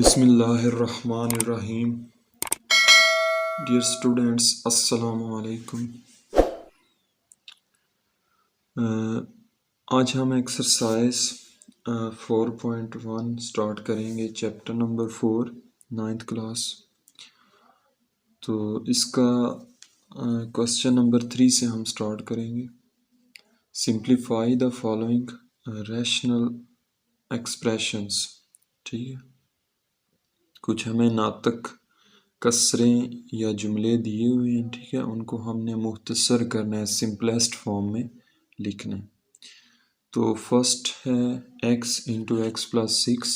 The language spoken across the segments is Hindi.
बिस्मिल्लाहिर्रहमानिर्रहीम। डियर स्टूडेंट्स, अस्सलामु अलैकुम। आज हम एक्सरसाइज 4.1 स्टार्ट करेंगे, चैप्टर नंबर 4, 9th क्लास। तो इसका क्वेश्चन नंबर 3 से हम स्टार्ट करेंगे। Simplify the following rational expressions. ठीक है, कुछ हमें नातक कसरें या जुमले दिए हुए हैं, ठीक है, उनको हमने मुख्तसर करना है, सिंपलेस्ट फॉर्म में लिखना है। तो फर्स्ट है x into x plus 6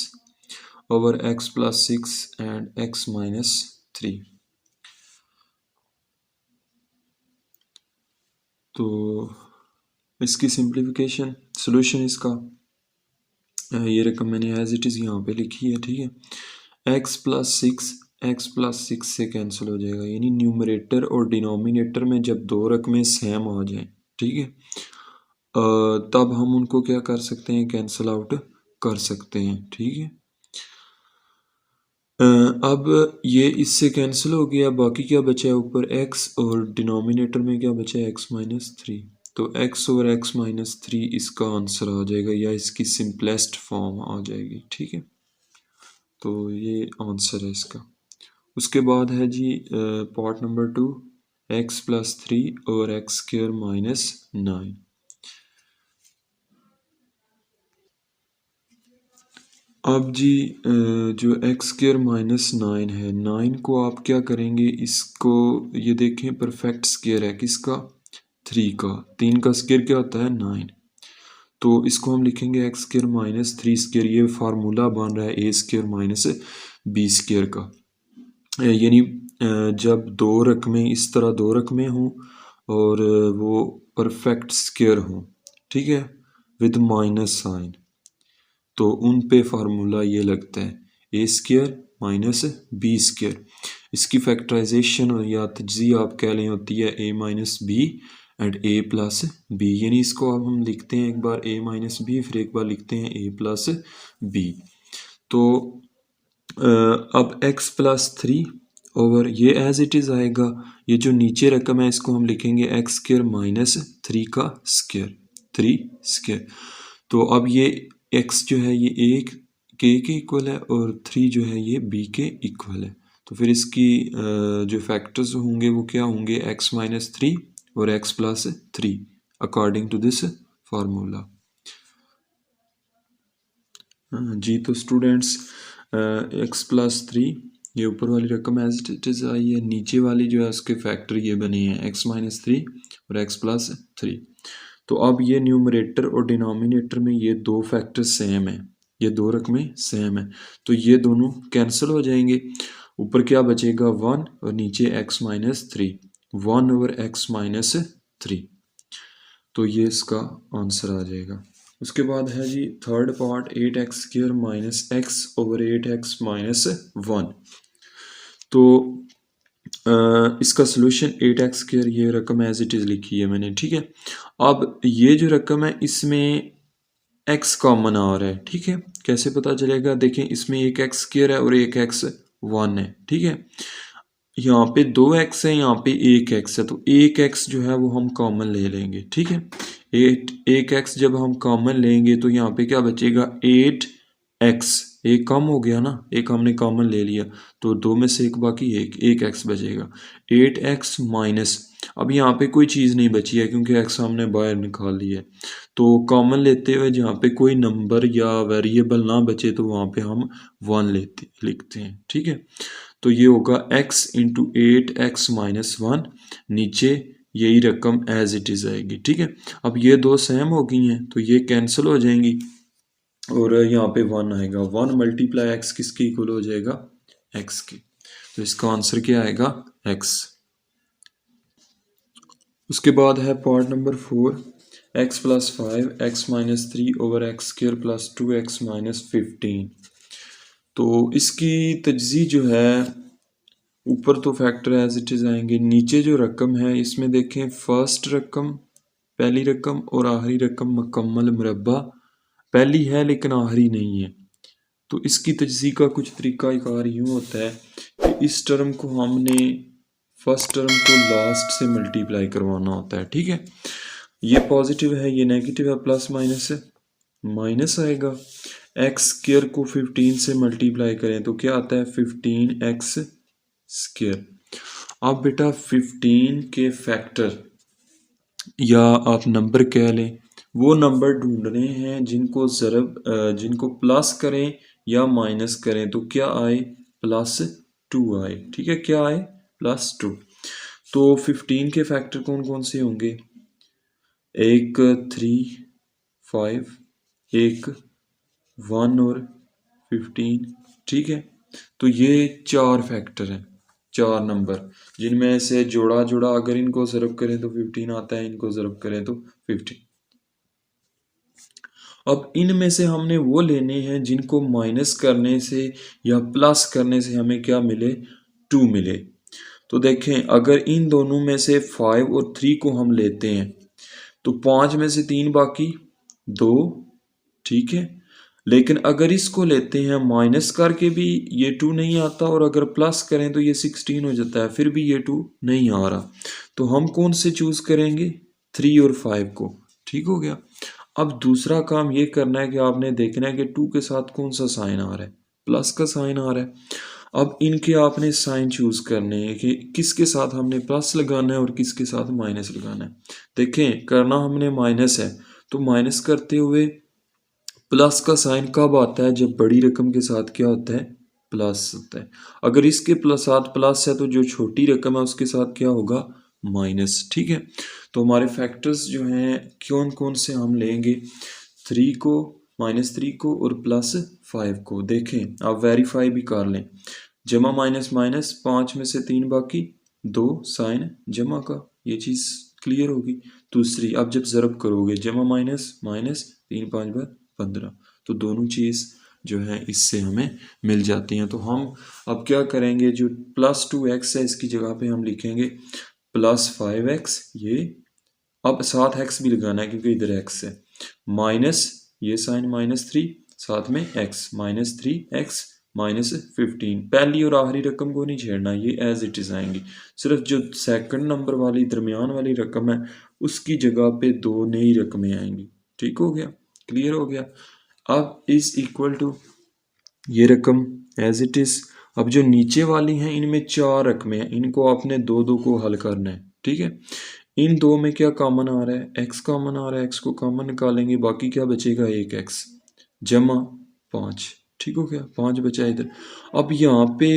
over x plus 6 and x minus 3। तो इसकी सिंप्लीफिकेशन सोल्यूशन इसका ये रकम मैंने एज इट इज़ यहाँ पे लिखी है, ठीक है। x प्लस 6 से कैंसिल हो जाएगा, यानी न्यूमरेटर और डिनोमिनेटर में जब दो रकमें सेम आ जाएं, ठीक है, तब हम उनको क्या कर सकते हैं, कैंसिल आउट कर सकते हैं, ठीक है। अब ये इससे कैंसिल हो गया, बाकी क्या बचा है ऊपर x और डिनोमिनेटर में क्या बचा है x माइनस 3। तो x ओवर x माइनस 3 इसका आंसर आ जाएगा, या इसकी सिंपलेस्ट फॉर्म आ जाएगी, ठीक है। तो ये आंसर है इसका। उसके बाद है जी पार्ट नंबर 2, x प्लस 3 और x स्क्वायर माइनस 9। अब जी जो x स्क्वायर माइनस 9 है, 9 को आप क्या करेंगे, इसको ये देखें परफेक्ट स्क्वायर है किसका, 3 का। 3 का स्क्वायर क्या होता है, 9। तो इसको हम लिखेंगे x स्क्वायर माइनस 3 स्क्वायर। ये फार्मूला बन रहा है a square minus b square का, यानी जब दो रकमें इस तरह दो रकमें हों और वो परफेक्ट स्क्वायर हों, ठीक है, विद माइनस साइन, तो उन पे फार्मूला ये लगता है a square minus b square. इसकी फैक्टराइजेशन या तजज़ी आप कह लें होती है a minus b and a plus b, यानी इसको अब हम लिखते हैं एक बार ए माइनस बी, फिर एक बार लिखते हैं ए प्लस बी। तो अब x प्लस 3 ओवर ये एज इट इज़ आएगा, ये जो नीचे रकम है इसको हम लिखेंगे x स्क्वायर माइनस 3 का स्क्वायर, 3 स्क्वायर। तो अब ये x जो है ये a के इक्वल है और 3 जो है ये b के इक्वल है। तो फिर इसकी जो फैक्टर्स होंगे वो क्या होंगे, x माइनस 3 और x plus 3 according to this formula. जी तो स्टूडेंट्स x प्लस 3, ये ऊपर वाली रकम एज इट इज़ आई है, नीचे वाली जो है उसके फैक्टर ये बने हैं x माइनस 3 और x प्लस 3। तो अब ये न्यूमरेटर और डिनोमिनेटर में ये दो फैक्टर सेम है, ये दो रकमें सेम है, तो ये दोनों कैंसिल हो जाएंगे। ऊपर क्या बचेगा 1 और नीचे x minus 3, 1 over x minus 3। तो ये इसका आंसर आ जाएगा। उसके बाद है जी third part, 8x square minus x over 8x minus 1। तो इसका सोल्यूशन 8x स्क्वायर, ये रकम एज इट इज़ लिखी है मैंने, ठीक है। अब ये जो रकम है इसमें x कॉमन आ रहा है, ठीक है। कैसे पता चलेगा, देखें इसमें एक x स्क्वायर है और एक x 1 है, ठीक है। यहाँ पे 2x है, यहाँ पे एक x है, तो एक x जो है वो हम कॉमन ले लेंगे, ठीक है। एक x जब हम कॉमन लेंगे तो यहाँ पे क्या बचेगा, 8x, एक कम हो गया ना, एक हमने कॉमन ले लिया, तो दो में से एक बाकी, एक x बचेगा। 8x माइनस, अब यहाँ पे कोई चीज़ नहीं बची है क्योंकि x हमने बाहर निकाल लिया है। तो कॉमन लेते हुए जहाँ पे कोई नंबर या वेरिएबल ना बचे तो वहाँ पे हम 1 लिखते हैं, ठीक है। तो ये होगा x इंटू 8x माइनस 1, नीचे यही रकम एज इट इज़ आएगी, ठीक है। अब ये दो सेम हो गई हैं तो ये कैंसिल हो जाएंगी और यहाँ पे 1 आएगा, 1 मल्टीप्लाई x किसके इक्वल हो जाएगा, x के। तो इसका आंसर क्या आएगा, x। उसके बाद है part number 4, x plus 5 x minus 3 over x square plus 2x minus 15। तो इसकी तजज़ी जो है, ऊपर तो फैक्टर एज इट इज़ आएंगे, नीचे जो रकम है इसमें देखें फर्स्ट रकम, पहली रकम और आखिरी रकम मुकम्मल मुरब्बा, पहली है लेकिन आखिरी नहीं है, तो इसकी तजज़ी का कुछ तरीक़ाकार यूँ होता है कि इस टर्म को हमने फर्स्ट टर्म को लास्ट से मल्टीप्लाई करवाना होता है, ठीक है। ये पॉजिटिव है, ये नेगेटिव है, प्लस माइनस है, माइनस आएगा। एक्स स्क्वायर को 15 से मल्टीप्लाई करें तो क्या आता है 15x स्क्वायर। अब बेटा 15 के फैक्टर या आप नंबर कह लें, वो नंबर ढूंढने हैं जिनको प्लस करें या माइनस करें तो क्या आए +2 आए, ठीक है। क्या आए +2। तो 15 के फैक्टर कौन कौन से होंगे, एक 3, 5, एक 1 और 15, ठीक है। तो ये 4 फैक्टर हैं, 4 नंबर जिनमें से जोड़ा जोड़ा अगर इनको ज़रब करें तो 15 आता है, इनको ज़रब करें तो 15। अब इनमें से हमने वो लेने हैं जिनको माइनस करने से या प्लस करने से हमें क्या मिले 2 मिले। तो देखें अगर इन दोनों में से 5 और 3 को हम लेते हैं तो 5 में से 3 बाकी 2, ठीक है। लेकिन अगर इसको लेते हैं माइनस करके भी ये 2 नहीं आता और अगर प्लस करें तो ये 16 हो जाता है, फिर भी ये 2 नहीं आ रहा। तो हम कौन से चूज करेंगे 3 और 5 को, ठीक हो गया। अब दूसरा काम ये करना है कि आपने देखना है कि 2 के साथ कौन सा साइन आ रहा है, प्लस का साइन आ रहा है। अब इनके आपने साइन चूज करने हैं कि किसके साथ हमने प्लस लगाना है और किसके साथ माइनस लगाना है। देखें करना हमने माइनस है तो माइनस करते हुए प्लस का साइन कब आता है, जब बड़ी रकम के साथ क्या होता है प्लस होता है। अगर इसके साथ प्लस है तो जो छोटी रकम है उसके साथ क्या होगा माइनस, ठीक है। तो हमारे फैक्टर्स जो हैं कौन कौन से हम लेंगे, 3 को, -3 को और +5 को। देखें आप वेरीफाई भी कर लें, जमा माइनस माइनस, 5 में से 3 बाकी 2, साइन जमा का, ये चीज़ क्लियर होगी। दूसरी अब जब ज़रब करोगे जमा माइनस माइनस, 3 5 बार 15, तो दोनों चीज़ जो है इससे हमें मिल जाती हैं। तो हम अब क्या करेंगे, जो +2x है इसकी जगह पे हम लिखेंगे +5x, ये अब साथ x भी लगाना है क्योंकि इधर x है, माइनस ये साइन -3, साथ में x -3x -15। पहली और आखिरी रकम को नहीं छेड़ना, ये एज इट इज़ आएंगी। सिर्फ जो सेकंड नंबर वाली दरमियान वाली रकम है उसकी जगह पे 2 नई रकमें आएंगी, ठीक हो गया, क्लियर हो गया। अब इज इक्वल टू ये रकम एज इट इज़। अब जो नीचे वाली हैं इनमें 4 रकमें हैं, इनको आपने 2 को हल करना है, ठीक है। इन 2 में क्या कॉमन आ रहा है, x कॉमन आ रहा है, x को कॉमन निकालेंगे, बाकी क्या बचेगा 1x जमा 5, ठीक हो गया, 5 बचा इधर। अब यहाँ पे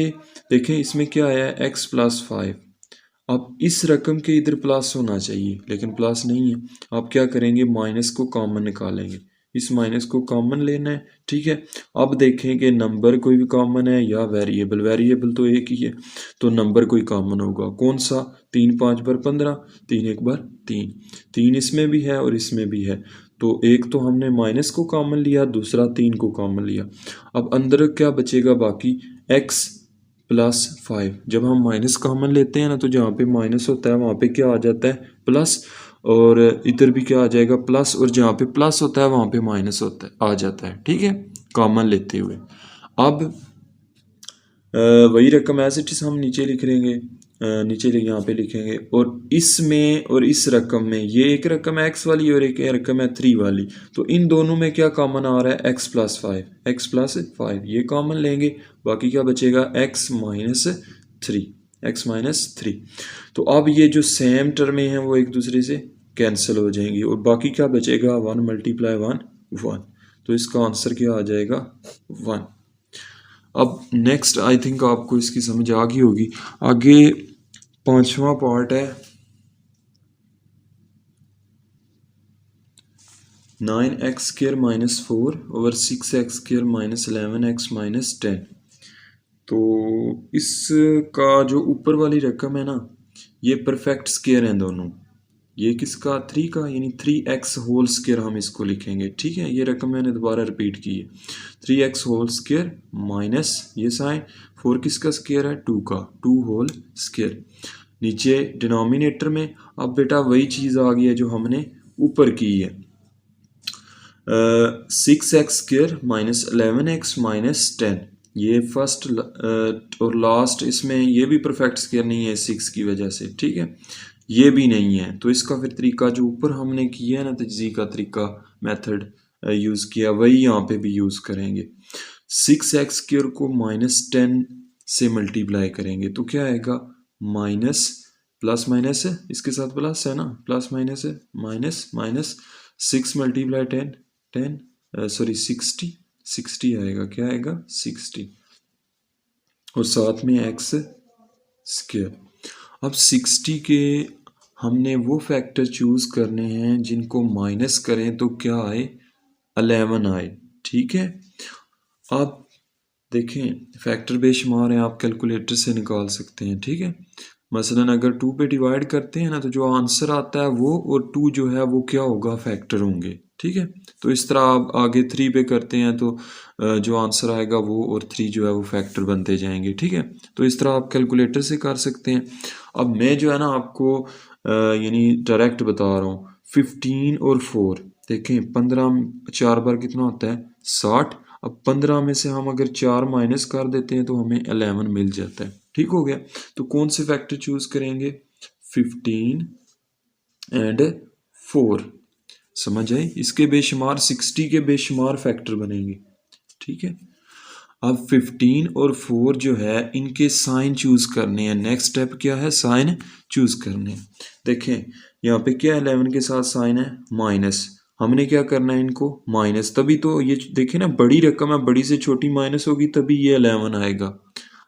देखें इसमें क्या आया है x +5। अब इस रकम के इधर प्लस होना चाहिए लेकिन प्लस नहीं है। आप क्या करेंगे माइनस को कॉमन निकालेंगे, इस माइनस को कॉमन लेना है, ठीक है। अब देखें कि नंबर कोई भी कॉमन है या वेरिएबल, वेरिएबल तो एक ही है तो नंबर कोई कॉमन होगा, कौन सा 3 5 बार 15, 3 1 बार 3, 3 इसमें भी है और इसमें भी है। तो एक तो हमने माइनस को कॉमन लिया, दूसरा 3 को कॉमन लिया। अब अंदर क्या बचेगा बाकी x +5। जब हम माइनस कॉमन लेते हैं ना तो जहाँ पे माइनस होता है वहाँ पे क्या आ जाता है प्लस, और इधर भी क्या आ जाएगा प्लस, और जहाँ पे प्लस होता है वहाँ पे माइनस होता है आ जाता है, ठीक है, कॉमन लेते हुए। अब वही रकम एज इट इज़ हम नीचे लिख लेंगे, नीचे यहाँ पे लिखेंगे, और इसमें और इस रकम में ये एक रकम है x वाली और एक रकम है 3 वाली, तो इन दोनों में क्या कॉमन आ रहा है x +5, x +5 ये कॉमन लेंगे, बाकी क्या बचेगा x -3, x -3। तो अब ये जो सेम टर्में हैं वो एक दूसरे से कैंसिल हो जाएंगी और बाकी क्या बचेगा 1 × 1 1, तो इसका आंसर क्या आ जाएगा 1। अब नेक्स्ट आई थिंक आपको इसकी समझ आ गई होगी। आगे 5वां पार्ट है 9x² -4 ओवर 6x² -11x -10। तो इसका जो ऊपर वाली रकम है ना ये परफेक्ट स्क्वायर हैं दोनों, ये किसका 3 का, यानी 3x होल स्क्वायर हम इसको लिखेंगे, ठीक है। ये रकम मैंने दोबारा रिपीट की है, 3x होल स्क्वायर माइनस ये साइन 4 किसका स्क्वायर है 2 का, 2 होल स्क्वायर नीचे डिनोमिनेटर में। अब बेटा वही चीज़ आ गई है जो हमने ऊपर की है, 6x² माइनस 11x माइनस 10, ये फर्स्ट और लास्ट, इसमें ये भी परफेक्ट स्क्वायर नहीं है 6 की वजह से, ठीक है, ये भी नहीं है। तो इसका फिर तरीका जो ऊपर हमने किया है ना, तजज़ी का तरीका मेथड यूज़ किया, वही यहाँ पे भी यूज़ करेंगे। 6x² को माइनस 10 से मल्टीप्लाई करेंगे तो क्या आएगा, माइनस प्लस माइनस है, इसके साथ प्लस है ना, प्लस माइनस है, माइनस माइनस 6 मल्टीप्लाई 10, 10 सॉरी 60, 60 आएगा, क्या आएगा 60, और साथ में x स्क्वायर। अब 60 के हमने वो फैक्टर चूज करने हैं जिनको माइनस करें तो क्या आए, 11 आए, ठीक है। अब देखें फैक्टर बेशुमार है, आप कैलकुलेटर से निकाल सकते हैं, ठीक है। मसलन अगर 2 पे डिवाइड करते हैं ना तो जो आंसर आता है वो और 2 जो है वो क्या होगा, फैक्टर होंगे, ठीक है। तो इस तरह आप आगे 3 पे करते हैं तो जो आंसर आएगा वो और 3 जो है वो फैक्टर बनते जाएंगे, ठीक है। तो इस तरह आप कैलकुलेटर से कर सकते हैं। अब मैं जो है ना आपको यानी डायरेक्ट बता रहा हूँ, 15 और 4 देखें, 15 4 बार कितना होता है 60। अब 15 में से हम अगर 4 माइनस कर देते हैं तो हमें 11 मिल जाता है, ठीक हो गया। तो कौन से फैक्टर चूज करेंगे, 15 एंड 4, समझ आई। इसके बेशुमार 60 के बेशुमार फैक्टर बनेंगे, ठीक है। अब 15 और 4 जो है इनके साइन चूज करने हैं, नेक्स्ट स्टेप क्या है, साइन चूज करने हैं। देखें यहाँ पे क्या है, 11 के साथ साइन है माइनस, हमने क्या करना है इनको माइनस, तभी तो ये देखें ना बड़ी रकम है, बड़ी से छोटी माइनस होगी तभी ये 11 आएगा।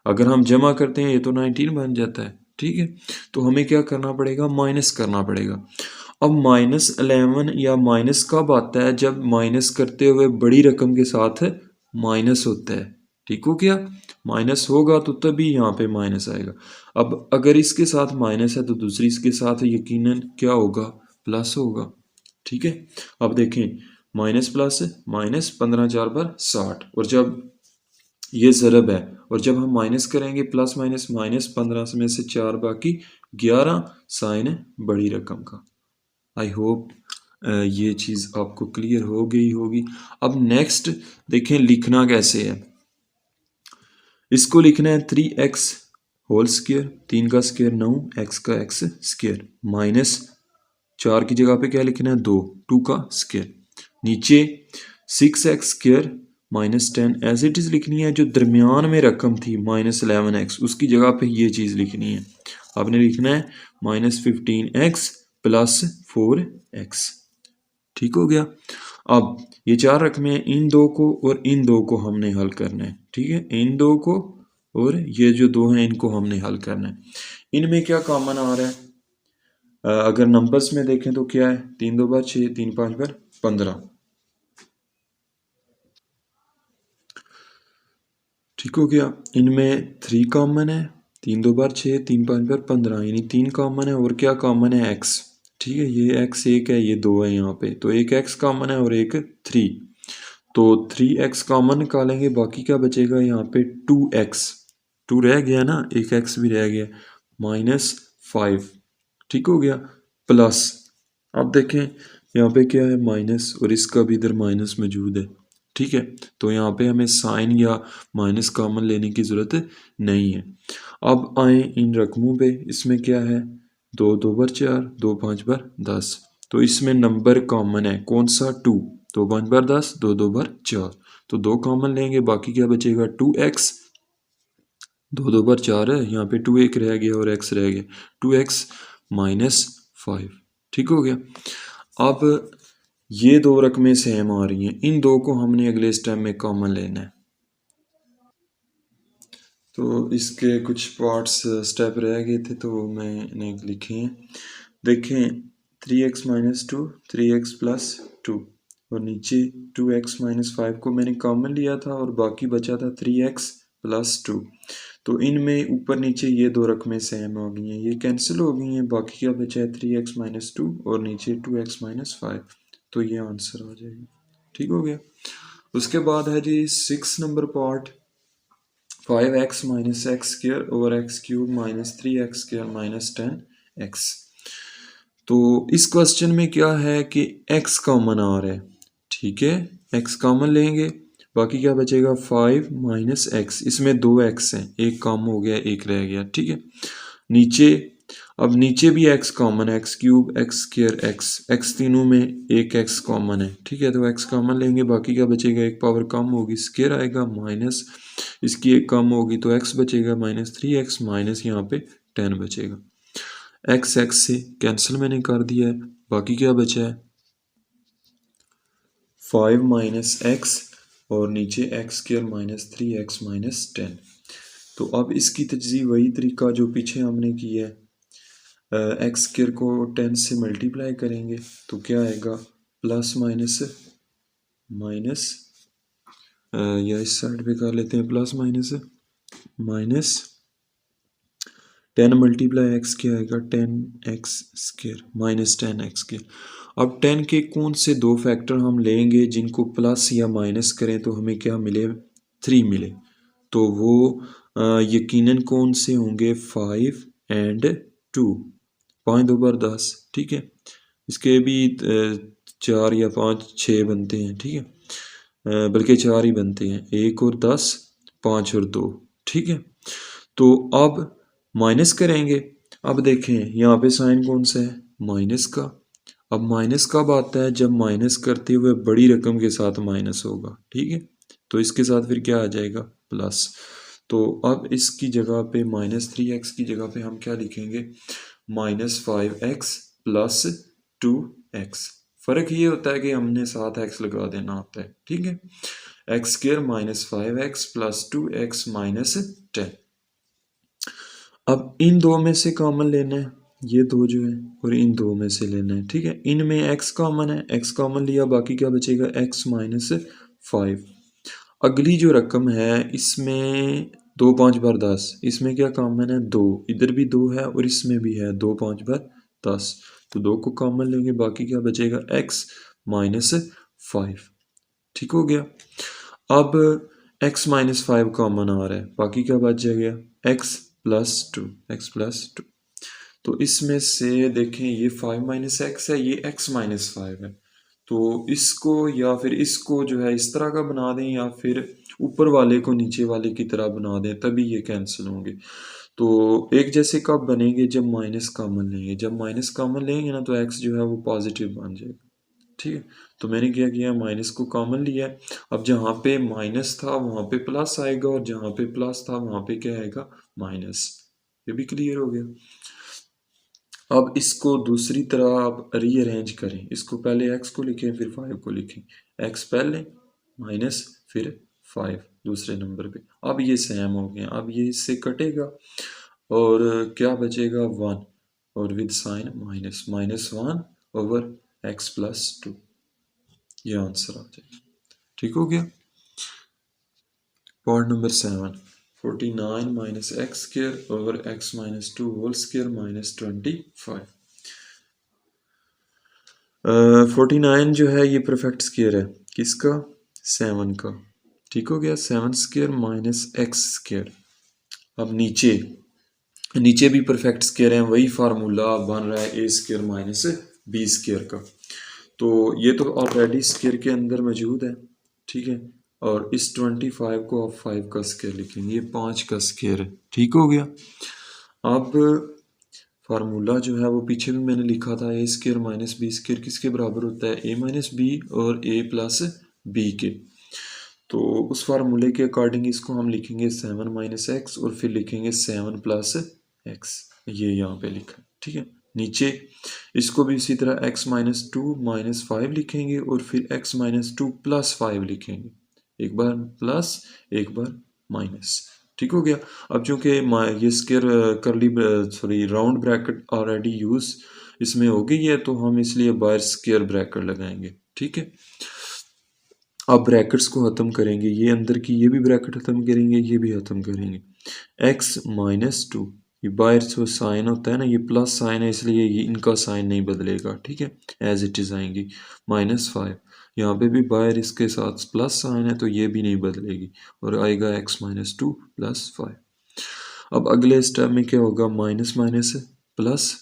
अगर हम जमा करते हैं ये तो 19 बन जाता है, ठीक है। तो हमें क्या करना पड़ेगा, माइनस करना पड़ेगा। अब -11 या माइनस कब आता है, जब माइनस करते हुए बड़ी रकम के साथ माइनस होता है, ठीक हो गया। माइनस होगा तो तभी यहाँ पे माइनस आएगा। अब अगर इसके साथ माइनस है तो दूसरी इसके साथ यकीनन क्या होगा, प्लस होगा, ठीक है। अब देखें माइनस प्लस माइनस, 15 4 पर 60, और जब ये ज़रब है और जब हम माइनस करेंगे प्लस माइनस, माइनस 15 में से 4 बाकी 11, साइन है बड़ी रकम का। आई होप ये चीज़ आपको क्लियर हो गई होगी। अब नेक्स्ट देखें लिखना कैसे है, इसको लिखना है 3x होल स्क्वायर, 3 का स्क्वायर 9, x का x स्क्वायर, माइनस 4 की जगह पे क्या लिखना है 2 का स्क्वायर, नीचे 6x square minus 10 as it is लिखनी है। जो दरमियान में रकम थी -11x उसकी जगह पे ये चीज़ लिखनी है, आपने लिखना है -15x प्लस 4x, ठीक हो गया। अब ये 4 रकमें हैं, इन दो को और इन दो को हमने हल करना है, ठीक है। इन दो को और ये जो दो हैं इनको हमने हल करना है। इनमें क्या कॉमन आ रहा है, अगर नंबर्स में देखें तो क्या है, 3 2 बार 6, 3 5 बार 15, ठीक हो गया। इनमें 3 कॉमन है, 3 2 बार 6, 3 5 बार 15, यानी 3 कॉमन है और क्या कॉमन है x, ठीक है। ये x एक है, ये 2 है यहाँ पे, तो एक x कॉमन है और एक 3, तो 3x कॉमन निकालेंगे, बाकी क्या बचेगा यहाँ पे 2x, 2 रह गया ना, एक x भी रह गया, -5, ठीक हो गया, प्लस अब देखें यहाँ पे क्या है माइनस और इसका भी इधर माइनस मौजूद है, ठीक है। तो यहाँ पे हमें साइन या माइनस कॉमन लेने की ज़रूरत नहीं है। अब आए इन रकमों पे, इसमें क्या है 2 2 बार 4, 2 5 बार 10, तो इसमें नंबर कॉमन है कौन सा 2, 2 5 बार 10, 2 2 बार 4, तो 2 कॉमन लेंगे, बाकी क्या बचेगा 2x, 2 2 बार 4 है, यहाँ पे 2 एक रह गया और x रह गया, 2x -5, ठीक हो गया। अब ये दो रकमें सेम आ रही हैं, इन दो को हमने अगले स्टेप में कॉमन लेना है। तो इसके कुछ पार्ट्स स्टेप रह गए थे तो मैंने लिखे हैं, देखें 3x - 2, 3x + 2, और नीचे 2x - 5 को मैंने कॉमन लिया था और बाकी बचा था 3x + 2। तो इनमें ऊपर नीचे ये दो रकमें सेम हो गई हैं, ये कैंसिल हो गई हैं, बाकी क्या बचा है 3x - 2 और नीचे 2x - 5, तो ये आंसर आ जाएगा, ठीक हो गया। उसके बाद है जी 6 number part, 5x - x² over x³ - 3x² - 10x। तो इस क्वेश्चन में क्या है कि x कॉमन आ रहा है, ठीक है, x कॉमन लेंगे, बाकी क्या बचेगा 5 माइनस एक्स, इसमें 2x हैं, एक कम हो गया एक रह गया, ठीक है। नीचे, अब नीचे भी x कॉमन है, x cube x square x तीनों में एक x कॉमन है, ठीक है। तो x कॉमन लेंगे, बाकी क्या बचेगा, एक पावर कम होगी स्क्वायर आएगा, माइनस इसकी एक कम होगी तो x बचेगा -3x, माइनस यहाँ पे 10 बचेगा। x से कैंसिल मैंने कर दिया है, बाकी क्या बचा है 5 माइनस एक्स और नीचे x² -3x माइनस 10। तो अब इसकी तजज़ीह वही तरीका जो पीछे हमने किया है, x² को 10 से मल्टीप्लाई करेंगे तो क्या आएगा प्लस माइनस माइनस, या इस साइड पे कर लेते हैं plus minus minus 10 multiply x क्या आएगा 10x² माइनस 10x²। अब 10 के कौन से दो फैक्टर हम लेंगे जिनको प्लस या माइनस करें तो हमें क्या मिले 3 मिले, तो वो यकीनन कौन से होंगे 5 एंड 2, 5 2 बार 10, ठीक है। इसके भी 4 या 5 6 बनते हैं, ठीक है, बल्कि 4 ही बनते हैं, 1 और 10 5 और 2, ठीक है। तो अब माइनस करेंगे, अब देखें यहाँ पे साइन कौन सा है माइनस का। अब माइनस कब आता है जब माइनस करते हुए बड़ी रकम के साथ माइनस होगा, ठीक है। तो इसके साथ फिर क्या आ जाएगा प्लस। तो अब इसकी जगह पे -3x की जगह पे हम क्या लिखेंगे -5x प्लस 2x। फ़र्क ये होता है कि हमने साथ x लगा देना होता है, ठीक है। x² -5x plus 2x minus 10। अब इन दो में से कॉमन लेना है, ये दो जो है और इन दो में से लेना है, ठीक है। इनमें x कॉमन है, x कॉमन लिया, बाकी क्या बचेगा x -5। अगली जो रकम है इसमें 2 5 बार 10, इसमें क्या कॉमन है 2, इधर भी 2 है और इसमें भी है 2 5 बार 10, तो 2 को कॉमन लेंगे, बाकी क्या बचेगा x -5, ठीक हो गया। अब x -5 कॉमन आ रहा है, बाकी क्या बच जाएगा x + 2। तो इसमें से देखें ये 5 - x है, ये x -5 है, तो इसको या फिर इसको जो है इस तरह का बना दें या फिर ऊपर वाले को नीचे वाले की तरह बना दें, तभी ये कैंसिल होंगे। तो एक जैसे कब बनेंगे जब माइनस कॉमन लेंगे, जब माइनस कॉमन लेंगे ना तो x जो है वो पॉजिटिव बन जाएगा, ठीक है। तो मैंने क्या किया माइनस को कॉमन लिया है, अब जहाँ पे माइनस था वहाँ पे प्लस आएगा और जहाँ पे प्लस था वहाँ पे क्या आएगा माइनस, ये भी क्लियर हो गया। अब इसको दूसरी तरह आप रीअरेंज करें, इसको पहले x को लिखें फिर 5 को लिखें, x पहले माइनस फिर 5 दूसरे नंबर पे। अब ये सेम हो गया, अब ये इससे कटेगा और क्या बचेगा 1 और विद साइन माइनस -1/x + 2, ये आंसर आ जाएगा, ठीक हो गया। Part number 7, 49 - x² x - 2 whole square -25। 49 जो है ये परफेक्ट स्क्वायर है, किसका 7 का, ठीक हो गया। 7² -x²। अब नीचे भी परफेक्ट स्क्वायर है, वही फार्मूला बन रहा है a² - b² का। तो ये तो ऑलरेडी स्क्वायर के अंदर मौजूद है, ठीक है। और इस 25 को आप 5 का स्क्वायर लिखेंगे, ये 5 का स्क्वायर है, ठीक हो गया। अब फार्मूला जो है वो पीछे भी मैंने लिखा था a² - b² किसके बराबर होता है a - b और a + b के। तो उस फार्मूले के अकॉर्डिंग इसको हम लिखेंगे 7 - x और फिर लिखेंगे 7 + x, ये यहाँ पे लिखा है, ठीक है। नीचे इसको भी इसी तरह x - 2 - 5 लिखेंगे और फिर x - 2 + 5 लिखेंगे, एक बार प्लस एक बार माइनस, ठीक हो गया। अब चूंकि ये स्क्वायर करली राउंड ब्रैकेट ऑलरेडी यूज इसमें हो गई है तो हम इसलिए बाहर स्क्वायर ब्रैकेट लगाएंगे, ठीक है। अब ब्रैकेट्स को ख़त्म करेंगे, ये अंदर की ये भी ब्रैकेट ख़त्म करेंगे, ये भी ख़त्म करेंगे। x - 2, ये बाहर जो साइन होता है ना ये प्लस साइन है इसलिए ये इनका साइन नहीं बदलेगा, ठीक है, एज इट इज़ आएंगी। -5 यहाँ पे भी बाहर इसके साथ प्लस साइन है तो ये भी नहीं बदलेगी और आएगा x - 2 + 5। अब अगले स्टेप में क्या होगा माइनस माइनस प्लस,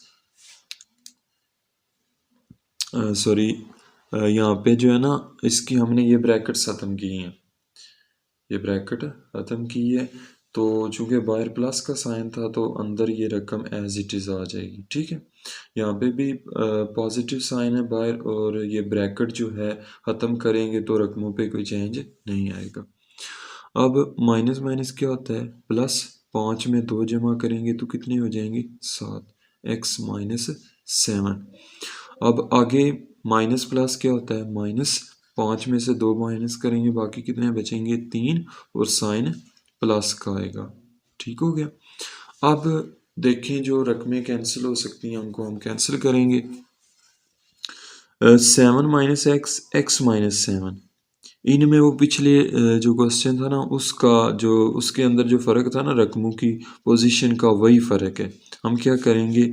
सॉरी यहाँ पे जो है ना इसकी हमने ये ब्रैकेट्स ख़त्म की हैं, ये ब्रैकेट ख़त्म की है। तो चूँकि बाहर प्लस का साइन था तो अंदर ये रकम एज इट इज़ आ जाएगी, ठीक है। यहाँ पे भी पॉजिटिव साइन है बाहर, और ये ब्रैकेट जो है ख़त्म करेंगे तो रकमों पे कोई चेंज नहीं आएगा। अब माइनस माइनस क्या होता है, प्लस। 5 में 2 जमा करेंगे तो कितने हो जाएंगे, 7, एक्स माइनस 7। अब आगे माइनस प्लस क्या होता है, माइनस। 5 में से 2 माइनस करेंगे, बाकी कितने बचेंगे, 3, और साइन प्लस का आएगा, ठीक हो गया। अब देखें जो रकमें कैंसिल हो सकती हैं उनको हम कैंसिल करेंगे। 7 माइनस एक्स, एक्स माइनस 7, इनमें वो पिछले जो क्वेश्चन था ना उसका जो उसके अंदर जो फ़र्क था ना रकमों की पोजीशन का, वही फ़र्क है। हम क्या करेंगे,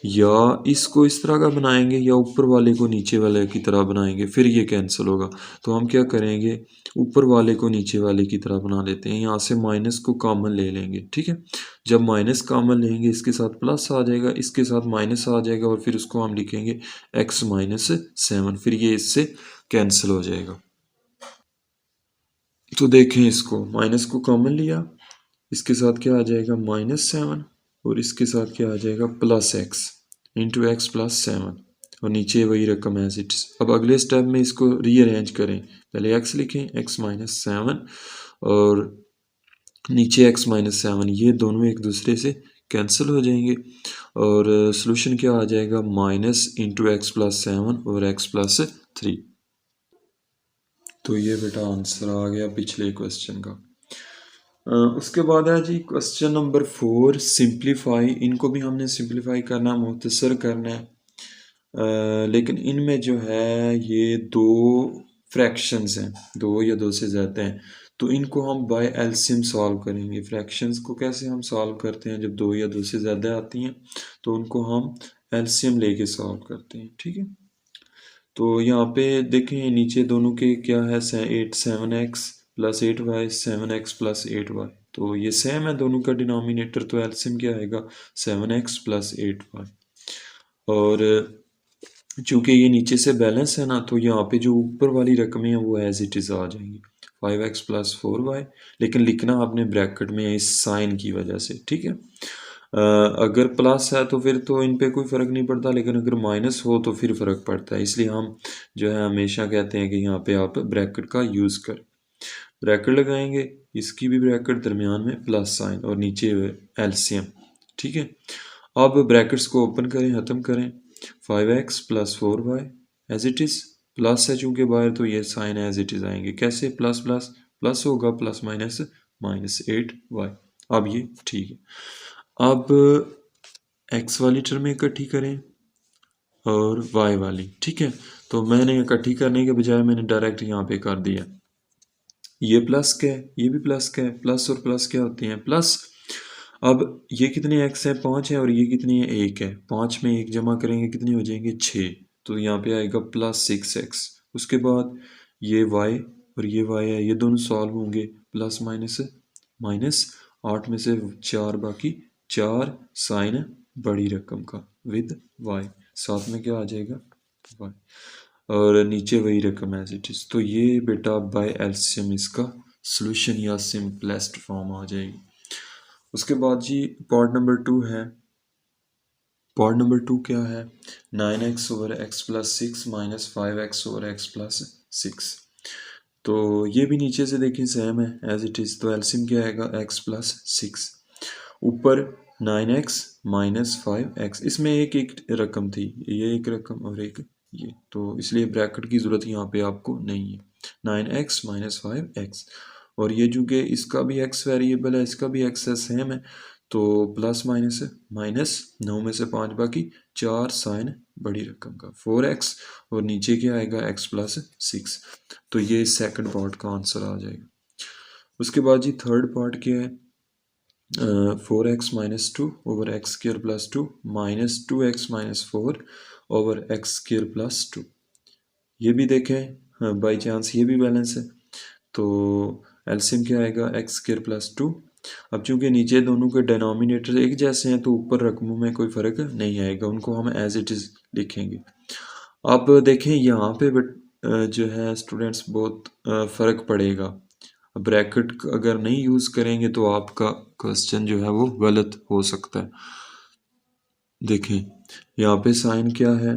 या इसको इस तरह का बनाएंगे या ऊपर वाले को नीचे वाले की तरह बनाएंगे, फिर ये कैंसिल होगा। तो हम क्या करेंगे, ऊपर वाले को नीचे वाले की तरह बना लेते हैं। यहाँ से माइनस को कॉमन ले लेंगे, ठीक है। जब माइनस कॉमन लेंगे इसके साथ प्लस आ जाएगा, इसके साथ माइनस आ जाएगा, और फिर उसको हम लिखेंगे एक्स माइनस 7, फिर ये इससे कैंसिल हो जाएगा। तो देखें इसको, माइनस को कॉमन लिया, इसके साथ क्या आ जाएगा, -7, और इसके साथ क्या आ जाएगा, +x इंटू एक्स प्लस 7, और नीचे वही रकम एज इट इज। अब अगले स्टेप में इसको रीअरेंज करें, पहले x लिखें, x -7, और नीचे x -7, ये दोनों एक दूसरे से कैंसिल हो जाएंगे, और सोल्यूशन क्या आ जाएगा, माइनस इंटू एक्स प्लस 7 और x प्लस 3। तो ये बेटा आंसर आ गया पिछले क्वेश्चन का। उसके बाद है जी क्वेश्चन नंबर 4, सिंप्लीफाई। इनको भी हमने सिंप्लीफाई करना, मुख्तसर करना है। लेकिन इनमें जो है ये दो फ्रैक्शंस हैं, दो या दो से ज़्यादा हैं, तो इनको हम बाय एलसीएम सॉल्व करेंगे। फ्रैक्शंस को कैसे हम सॉल्व करते हैं, जब दो या दो से ज़्यादा आती हैं तो उनको हम एलसीएम लेके सॉल्व करते हैं, ठीक है। तो यहाँ पे देखें नीचे दोनों के क्या है, 7x plus 8y, 7x plus 8y, तो ये सेम है दोनों का डिनोमिनेटर, तो एलसीएम क्या आएगा, 7x प्लस 8y। और चूंकि ये नीचे से बैलेंस है ना, तो यहाँ पे जो ऊपर वाली रकमें हैं वो एज इट इज़ आ जाएंगी, 5x प्लस 4y, लेकिन लिखना आपने ब्रैकेट में इस साइन की वजह से, ठीक है। अगर प्लस है तो फिर तो इन पे कोई फ़र्क नहीं पड़ता, लेकिन अगर माइनस हो तो फिर फ़र्क पड़ता है, इसलिए हम जो है हमेशा कहते हैं कि यहाँ पे आप ब्रैकेट का यूज़ करें। ब्रैकेट लगाएंगे, इसकी भी ब्रैकेट, दरमियान में प्लस साइन, और नीचे एलसीएम, ठीक है। अब ब्रैकेट्स को ओपन करें, ख़त्म करें, 5x plus 4y as it is, plus है चूँकि बाहर तो ये साइन एज इट इज़ आएंगे, कैसे, प्लस प्लस प्लस होगा, प्लस माइनस -8y। अब ये ठीक है। अब x वाली टर्म इकट्ठी करें और y वाली, ठीक है। तो मैंने इकट्ठी करने के बजाय मैंने डायरेक्ट यहाँ पे कर दिया, ये प्लस का है, ये भी प्लस का है, प्लस और प्लस क्या होते हैं, प्लस। अब ये कितने एक्स है, 5 है, और ये कितनी है, 1 है। 5 में 1 जमा करेंगे कितने हो जाएंगे, 6, तो यहाँ पे आएगा +6x। उसके बाद ये y और ये y है, ये दोनों सॉल्व होंगे, प्लस माइनस माइनस, 8 में से 4 बाकी, 4 साइन बड़ी रकम का विद y, साथ में क्या आ जाएगा, y, और नीचे वही रकम एज इट इज़। तो ये बेटा बाय एलसीएम इसका सॉल्यूशन या सिंपलेस्ट फॉर्म आ जाएगी। उसके बाद जी पार्ट नंबर 2 है। पार्ट नंबर 2 क्या है, 9x over x plus 6 minus 5x over x plus 6। तो ये भी नीचे से देखिए सेम है एज इट इज़, तो एलसीएम क्या आएगा, x प्लस 6, ऊपर 9x माइनस 5x, इसमें एक एक रकम थी, ये एक रकम और एक ये, तो इसलिए ब्रैकेट की ज़रूरत यहाँ पे आपको नहीं है। 9x माइनस 5x, और ये चूँकि इसका भी x वेरिएबल है, इसका भी x है, सेम है, तो प्लस माइनस माइनस, 9 में से 5 बाकी, 4 साइन बड़ी रकम का 4x, और नीचे क्या आएगा, x प्लस 6। तो ये सेकंड पार्ट का आंसर आ जाएगा। उसके बाद जी थर्ड पार्ट क्या है, 4x minus 2 over x square plus 2 minus 2x minus 4 over x square plus 2। ये भी देखें बाई चांस ये भी बैलेंस है, तो एलसीएम क्या आएगा, एक्स स्क्र प्लस 2। अब चूंकि नीचे दोनों के डिनोमिनेटर एक जैसे हैं तो ऊपर रकमों में कोई फ़र्क नहीं आएगा, उनको हम एज इट इज़ लिखेंगे। अब देखें यहाँ पे जो है स्टूडेंट्स बहुत फ़र्क पड़ेगा। ब्रैकेट अगर नहीं यूज़ करेंगे तो आपका क्वेश्चन जो है वो गलत हो सकता है। देखें यहाँ पे साइन क्या है,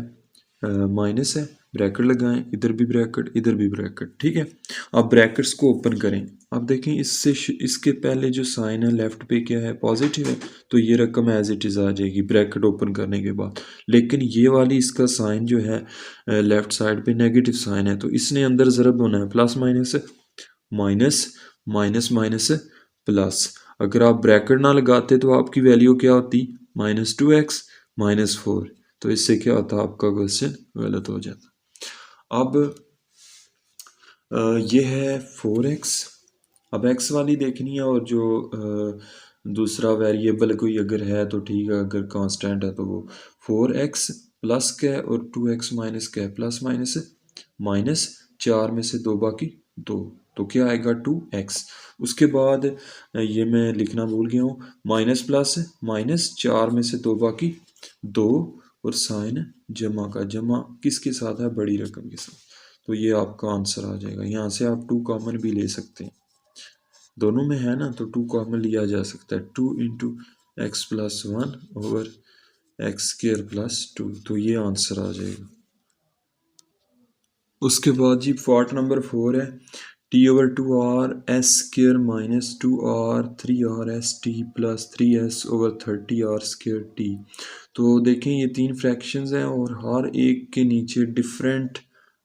माइनस है, ब्रैकेट लगाएं, इधर भी ब्रैकेट, इधर भी ब्रैकेट, ठीक है। अब ब्रैकेट्स को ओपन करें। अब देखें इससे इसके पहले जो साइन है लेफ्ट पे क्या है, पॉजिटिव है, तो ये रकम एज इट इज़ आ जाएगी ब्रैकेट ओपन करने के बाद। लेकिन ये वाली इसका साइन जो है लेफ्ट साइड पे नेगेटिव साइन है, तो इसने अंदर ज़रब होना है, plus minus minus minus minus plus. अगर आप ब्रैकेट ना लगाते तो आपकी वैल्यू क्या होती, -2x -4। तो इससे क्या होता, आपका क्वेश्चन गलत हो जाता। अब ये है 4x। अब x वाली देखनी है, और जो दूसरा वेरिएबल कोई अगर है तो ठीक है, अगर कांस्टेंट है तो वो 4x प्लस क्या है और 2x माइनस क्या है, प्लस माइनस माइनस 4 में से 2 बाकी 2, तो क्या आएगा 2x। उसके बाद ये मैं लिखना भूल गया हूँ, माइनस प्लस माइनस 4 में से 2 बाकी 2, और साइन जमा का जमा किसके साथ है, बड़ी रकम के साथ। तो ये आपका आंसर आ जाएगा। यहाँ से आप 2 कॉमन भी ले सकते हैं, दोनों में है ना, तो 2 कॉमन लिया जा सकता है। 2 into x plus 1 over x square plus 2, तो ये आंसर आ जाएगा। उसके बाद जी पार्ट नंबर 4 है, T over 2r S square minus 2r 3r S T plus 3s over 30r square T. तो देखें ये 3 फ्रैक्शंस हैं और हर एक के नीचे डिफरेंट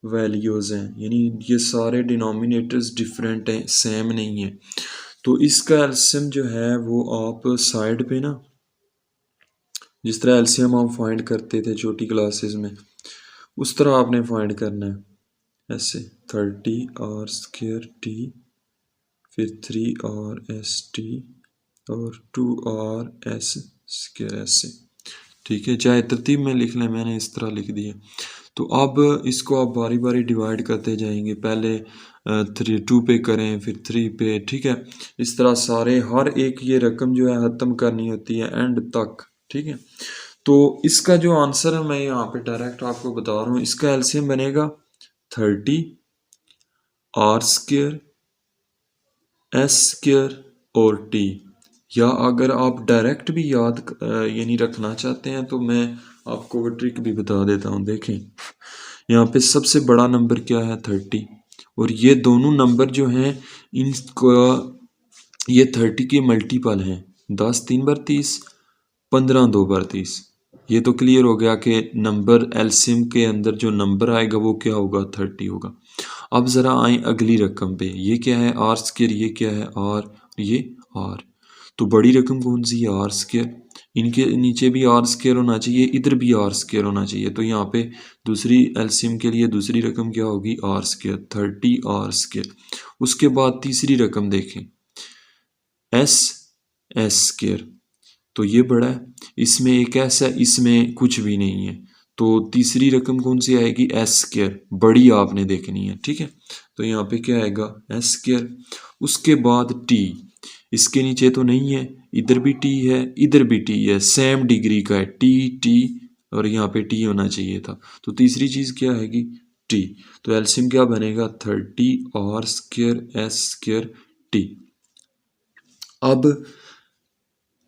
वैल्यूज़ हैं, यानी ये सारे डिनोमिनेटर्स डिफरेंट हैं, सेम नहीं है। तो इसका एलसीएम जो है वो आप साइड पे ना, जिस तरह एलसीएम आप फाइंड करते थे छोटी क्लासेस में, उस तरह आपने फाइंड करना है। ऐसे 30r स्क्र टी, फिर 3r एस टी और 2r एस स्क्र, ऐसे, ठीक है। चाहे तरतीब में लिख लें, मैंने इस तरह लिख दिया। तो अब इसको आप बारी बारी डिवाइड करते जाएंगे, पहले 2 पे करें, फिर 3 पे, ठीक है। इस तरह सारे हर एक ये रकम जो है ख़त्म करनी होती है एंड तक, ठीक है। तो इसका जो आंसर है मैं यहाँ पे डायरेक्ट आपको बता रहा हूँ, इसका एलसीएम बनेगा 30r स्क्र एस स्क्र और टी। या अगर आप डायरेक्ट भी याद यानी रखना चाहते हैं तो मैं आपको वो ट्रिक भी बता देता हूँ। देखें यहाँ पे सबसे बड़ा नंबर क्या है, 30, और ये दोनों नंबर जो हैं इनका ये 30 के मल्टीपल हैं, 10 3 बार 30, 15 2 बार 30। ये तो क्लियर हो गया कि नंबर एलसीएम के अंदर जो नंबर आएगा वो क्या होगा, 30 होगा। अब ज़रा आए अगली रकम पे, ये क्या है आर स्क्र, ये क्या है आर, ये आर। तो बड़ी रकम कौन सी है, आर स्क्र। इनके नीचे भी आर स्क्र होना चाहिए, इधर भी आर स्क्र होना चाहिए। तो यहाँ पे दूसरी एलसीएम के लिए दूसरी रकम क्या होगी, आर स्क्र, 30r स्क्र। उसके बाद तीसरी रकम देखें, एस एस स्क्र, तो ये बड़ा है, इसमें एक एस है, इसमें कुछ भी नहीं है, तो तीसरी रकम कौन सी आएगी, एस स्क्र, बड़ी आपने देखनी है, ठीक है। तो यहाँ पे क्या आएगा, एस स्क्र। उसके बाद टी, इसके नीचे तो नहीं है, इधर भी टी है, इधर भी टी है, सेम डिग्री का है, टी टी, और यहाँ पे टी होना चाहिए था। तो तीसरी चीज़ क्या आएगी, टी। तो एलसीएम क्या बनेगा, 30r square S square T. अब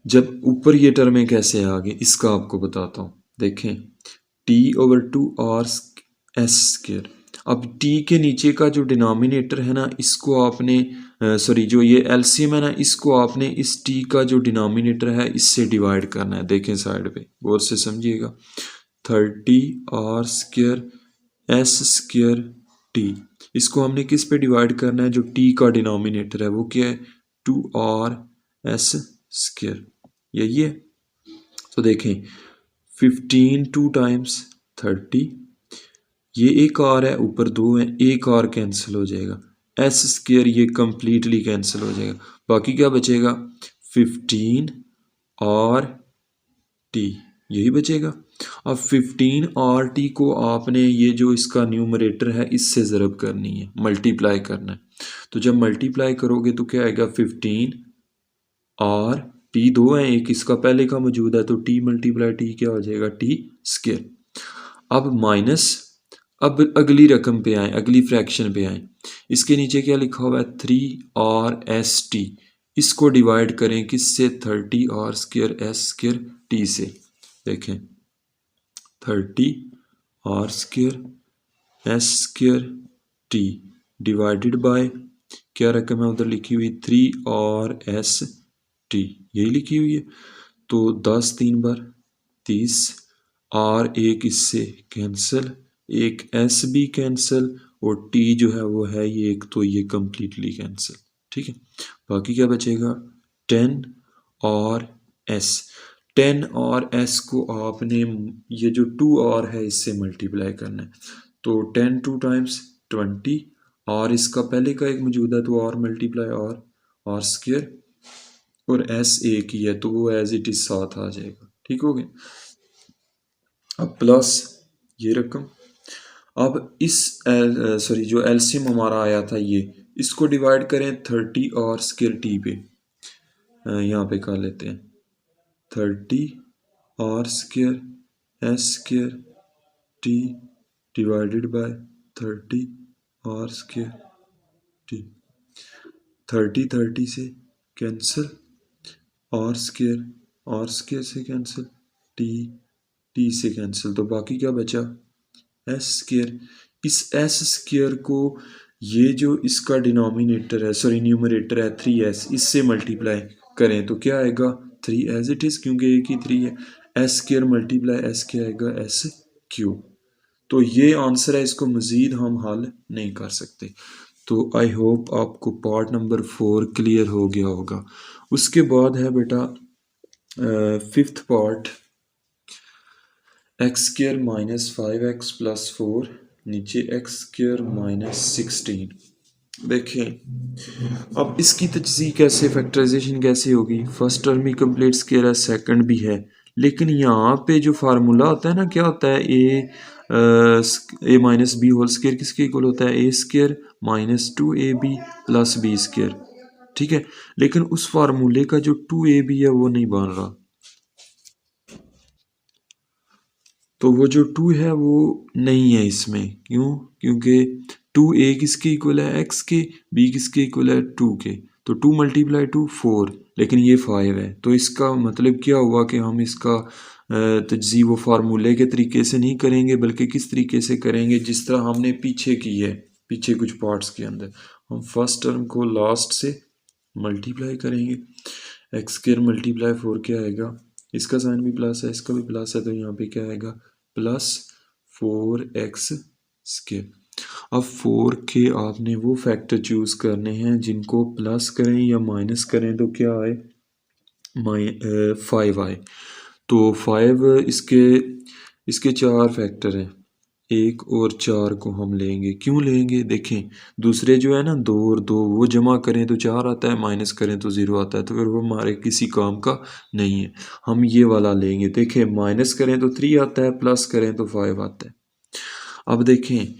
जब ऊपर ये टर्में कैसे आ गई इसका आपको बताता हूँ। देखें T over 2r S square. अब टी के नीचे का जो डिनोमिनेटर है ना, इसको आपने सॉरी जो ये एलसीएम है ना, इसको आपने इस टी का जो डिनोमिनेटर है इससे डिवाइड करना है। देखें साइड पे गौर से समझिएगा, 30r square S square T, इसको हमने किस पे डिवाइड करना है, जो टी का डिनोमिनेटर है वो क्या है, 2r एस स्क्र, यही है। तो देखें 15 2 टाइम्स 30, ये एक आर है, ऊपर 2 है, एक आर कैंसिल हो जाएगा, एस स्क्र ये कंप्लीटली कैंसिल हो जाएगा, बाकी क्या बचेगा, 15 आर टी, यही बचेगा। अब 15 आर टी को आपने ये जो इसका न्यूमरेटर है इससे ज़रब करनी है, मल्टीप्लाई करना है। तो जब मल्टीप्लाई करोगे तो क्या आएगा, 15 आर टी, 2 है, एक इसका पहले का मौजूद है, तो टी मल्टीप्लाई टी क्या हो जाएगा, टी स्क्र। अब माइनस अब अगली रकम पे आए, अगली फ्रैक्शन पे आए। इसके नीचे क्या लिखा हुआ है 3r(st). इसको डिवाइड करें किससे 30r²s²t से। देखें 30r²s²t डिवाइडेड बाय क्या रकम है उधर लिखी हुई 3r(s)t, यही लिखी हुई है। तो 10 3 बार 30, आर एक इससे कैंसिल, एक एस भी कैंसिल और टी जो है वो है ये एक, तो ये कम्प्लीटली कैंसिल। ठीक है, बाकी क्या बचेगा 10 और एस। 10 और एस को आपने ये जो 2r है इससे मल्टीप्लाई करना है। तो 10 2 टाइम्स 20 और इसका पहले का एक मौजूद है तो और मल्टीप्लाई और स्क्वायर और एस एक ही है तो वो एज इट इज साथ आ जाएगा। ठीक हो गया। अब प्लस ये रकम, अब इस सॉरी जो एलसीएम हमारा आया था ये, इसको डिवाइड करें 30 और स्क्वायर टी पे। यहाँ पे कर लेते हैं 30 और square S square T divided by 30 और स्क्वायर टी। 30 से कैंसिल और स्क्वायर से कैंसिल, टी से कैंसिल, तो बाकी क्या बचा एस स्क्वायर। इस एस स्क्वायर को ये जो इसका डिनोमिनेटर है सॉरी न्यूमरेटर है 3s, इससे मल्टीप्लाई करें तो क्या आएगा 3 एज इट इज, क्योंकि एक ही 3 है। एस स्क्वायर मल्टीप्लाई एस क्या आएगा एस क्यूब। तो ये आंसर है, इसको मज़ीद हम हल नहीं कर सकते। तो आई होप आपको पार्ट नंबर 4 क्लियर हो गया होगा। उसके बाद है बेटा fifth part, x square minus 5x plus 4 नीचे एक्स स्क्र माइनस 16। देखें अब इसकी तजज़ी कैसे, फैक्टराइजेशन कैसे होगी। फर्स्ट टर्म ही कंप्लीट स्क्वायर है, सेकंड भी है, लेकिन यहाँ पे जो फार्मूला होता है ना क्या होता है a minus b whole square किसके इक्वल होता है a square minus 2ab plus b square. ठीक है, लेकिन उस फार्मूले का जो 2ab है वो नहीं बन रहा, तो वो जो 2 है वो नहीं है इसमें। क्यों? क्योंकि 2a किसके इक्वल है एक्स के, b किसके इक्वल है 2 के, तो 2 मल्टीप्लाई 2 4, लेकिन ये 5 है। तो इसका मतलब क्या हुआ कि हम इसका तजज़ी वो फार्मूले के तरीके से नहीं करेंगे, बल्कि किस तरीके से करेंगे जिस तरह हमने पीछे की है। पीछे कुछ पार्ट्स के अंदर हम फर्स्ट टर्म को लास्ट से मल्टीप्लाई करेंगे। एक्स स्क्वायर मल्टीप्लाई 4 क्या आएगा, इसका साइन भी प्लस है इसका भी प्लस है, तो यहाँ पे क्या आएगा प्लस 4x स्क्वायर। अब 4 के आपने वो फैक्टर चूज करने हैं जिनको प्लस करें या माइनस करें तो क्या आए 5 आए। तो 5 इसके 4 फैक्टर हैं, 1 और 4 को हम लेंगे। क्यों लेंगे, देखें दूसरे जो है ना 2 और 2 वो जमा करें तो 4 आता है, माइनस करें तो 0 आता है, तो फिर वो हमारे किसी काम का नहीं है। हम ये वाला लेंगे। देखें माइनस करें तो 3 आता है, प्लस करें तो 5 आता है। अब देखें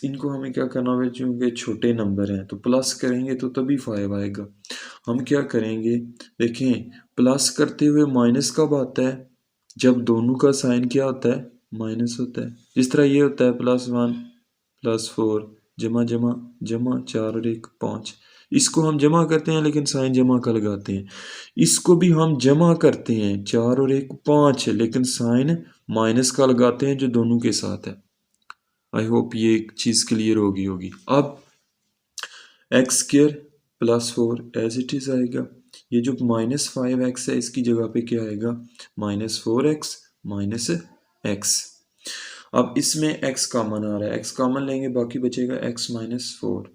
इनको हमें क्या करना है, चूँकि छोटे नंबर हैं तो प्लस करेंगे तो तभी 5 आएगा। हम क्या करेंगे, देखें प्लस करते हुए माइनस कब आता है, जब दोनों का साइन क्या होता है माइनस होता है। जिस तरह ये होता है +1 +4 जमा जमा जमा 4 और 1 5, इसको हम जमा करते हैं लेकिन साइन जमा का लगाते हैं। इसको भी हम जमा करते हैं 4 और 1 5, लेकिन साइन माइनस का लगाते हैं जो दोनों के साथ है। आई होप ये एक चीज़ क्लियर होगी। अब x square plus 4 as it is आएगा। ये जो -5x है इसकी जगह पे क्या आएगा -4x माइनस एक्स। अब इसमें x कॉमन आ रहा है, x कॉमन लेंगे बाकी बचेगा x माइनस 4,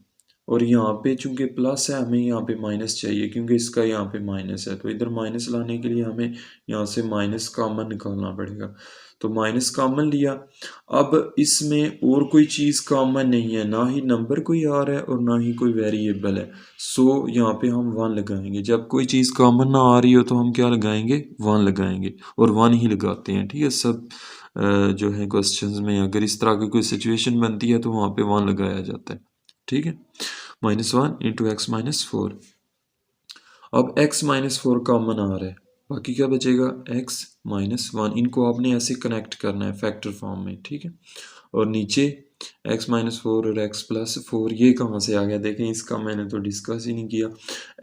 और यहाँ पे चूंकि प्लस है हमें यहाँ पे माइनस चाहिए क्योंकि इसका यहाँ पे माइनस है, तो इधर माइनस लाने के लिए हमें यहाँ से माइनस कॉमन निकालना पड़ेगा। तो माइनस कॉमन लिया। अब इसमें और कोई चीज़ कॉमन नहीं है, ना ही नंबर कोई आ रहा है और ना ही कोई वेरिएबल है। सो यहाँ पे हम 1 लगाएंगे। जब कोई चीज़ कॉमन ना आ रही हो तो हम क्या लगाएंगे 1 लगाएंगे, और 1 ही लगाते हैं। ठीक है, सब जो है क्वेश्चंस में अगर इस तरह की कोई सिचुएशन बनती है तो वहाँ पे 1 लगाया जाता है। ठीक है, -1 इंटू एक्स माइनस 4। अब x माइनस 4 कॉमन आ रहा है, बाकी क्या बचेगा x माइनस 1। इनको आपने ऐसे कनेक्ट करना है फैक्टर फॉर्म में। ठीक है, और नीचे x-4 और x+4 ये कहाँ से आ गया देखें, इसका मैंने तो डिस्कस ही नहीं किया।